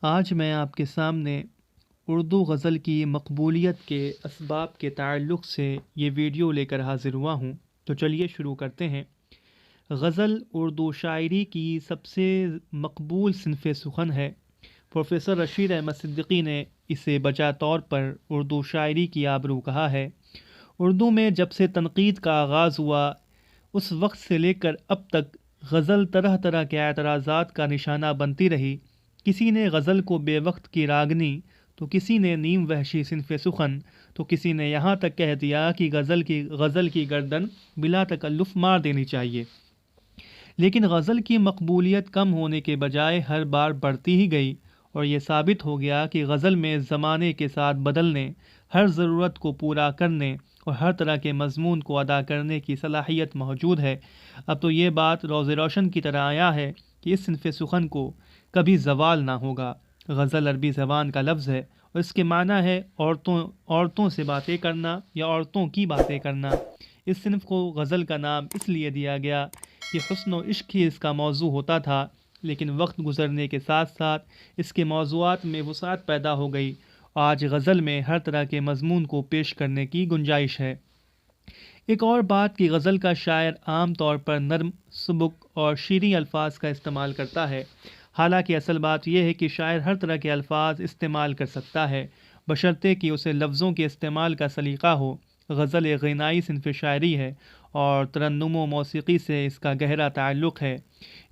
آج میں آپ کے سامنے اردو غزل کی مقبولیت کے اسباب کے تعلق سے یہ ویڈیو لے کر حاضر ہوا ہوں، تو چلیے شروع کرتے ہیں۔ غزل اردو شاعری کی سب سے مقبول صنف سخن ہے۔ پروفیسر رشید احمد صدیقی نے اسے بجا طور پر اردو شاعری کی آبرو کہا ہے۔ اردو میں جب سے تنقید کا آغاز ہوا، اس وقت سے لے کر اب تک غزل طرح طرح کے اعتراضات کا نشانہ بنتی رہی۔ کسی نے غزل کو بے وقت کی راگنی، تو کسی نے نیم وحشی صنف سخن، تو کسی نے یہاں تک کہہ دیا کہ غزل کی گردن بلا تکلف مار دینی چاہیے۔ لیکن غزل کی مقبولیت کم ہونے کے بجائے ہر بار بڑھتی ہی گئی، اور یہ ثابت ہو گیا کہ غزل میں زمانے کے ساتھ بدلنے، ہر ضرورت کو پورا کرنے اور ہر طرح کے مضمون کو ادا کرنے کی صلاحیت موجود ہے۔ اب تو یہ بات روز روشن کی طرح آیا ہے کہ اس صنف سخن کو کبھی زوال نہ ہوگا۔ غزل عربی زبان کا لفظ ہے اور اس کے معنی ہے عورتوں سے باتیں کرنا یا عورتوں کی باتیں کرنا۔ اس صنف کو غزل کا نام اس لیے دیا گیا کہ حسن و عشق ہی اس کا موضوع ہوتا تھا، لیکن وقت گزرنے کے ساتھ ساتھ اس کے موضوعات میں وسعت پیدا ہو گئی۔ آج غزل میں ہر طرح کے مضمون کو پیش کرنے کی گنجائش ہے۔ ایک اور بات کہ غزل کا شاعر عام طور پر نرم، سبک اور شیریں الفاظ کا استعمال کرتا ہے، حالانکہ اصل بات یہ ہے کہ شاعر ہر طرح کے الفاظ استعمال کر سکتا ہے، بشرطے کہ اسے لفظوں کے استعمال کا سلیقہ ہو۔ غزل ایک غنائی صنف شاعری ہے اور ترنم و موسیقی سے اس کا گہرا تعلق ہے۔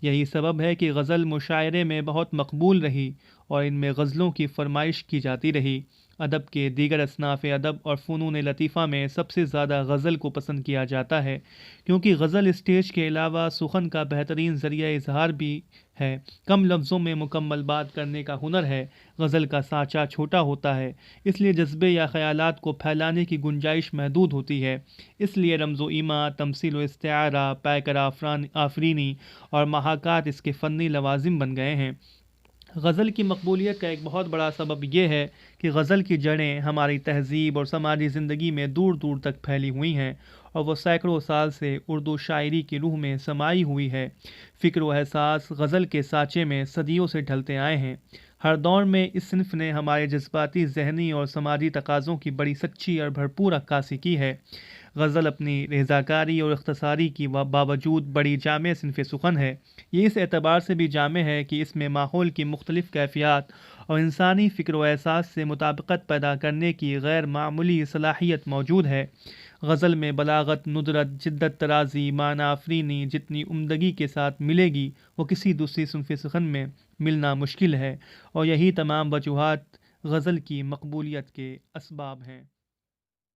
یہی سبب ہے کہ غزل مشاعرے میں بہت مقبول رہی اور ان میں غزلوں کی فرمائش کی جاتی رہی۔ ادب کے دیگر اصناف ادب اور فنون لطیفہ میں سب سے زیادہ غزل کو پسند کیا جاتا ہے، کیونکہ غزل اسٹیج کے علاوہ سخن کا بہترین ذریعہ اظہار بھی ہے۔ کم لفظوں میں مکمل بات کرنے کا ہنر ہے۔ غزل کا سانچہ چھوٹا ہوتا ہے، اس لیے جذبے یا خیالات کو پھیلانے کی گنجائش محدود ہوتی ہے۔ اس لیے رمز و ایما، تمثیل و استعارہ، پیکر آفرینی اور محاکات اس کے فنی لوازم بن گئے ہیں۔ غزل کی مقبولیت کا ایک بہت بڑا سبب یہ ہے کہ غزل کی جڑیں ہماری تہذیب اور سماجی زندگی میں دور دور تک پھیلی ہوئی ہیں، اور وہ سینکڑوں سال سے اردو شاعری کی روح میں سمائی ہوئی ہے۔ فکر و احساس غزل کے سانچے میں صدیوں سے ڈھلتے آئے ہیں۔ ہر دور میں اس صنف نے ہمارے جذباتی، ذہنی اور سماجی تقاضوں کی بڑی سچی اور بھرپور عکاسی کی ہے۔ غزل اپنی رضاکاری اور اختصاری کی باوجود بڑی جامع صنف سخن ہے۔ یہ اس اعتبار سے بھی جامع ہے کہ اس میں ماحول کی مختلف کیفیات اور انسانی فکر و احساس سے مطابقت پیدا کرنے کی غیر معمولی صلاحیت موجود ہے۔ غزل میں بلاغت، ندرت، جدت طرازی، معنی آفرینی جتنی عمدگی کے ساتھ ملے گی، وہ کسی دوسری صنف سخن میں ملنا مشکل ہے، اور یہی تمام وجوہات غزل کی مقبولیت کے اسباب ہیں۔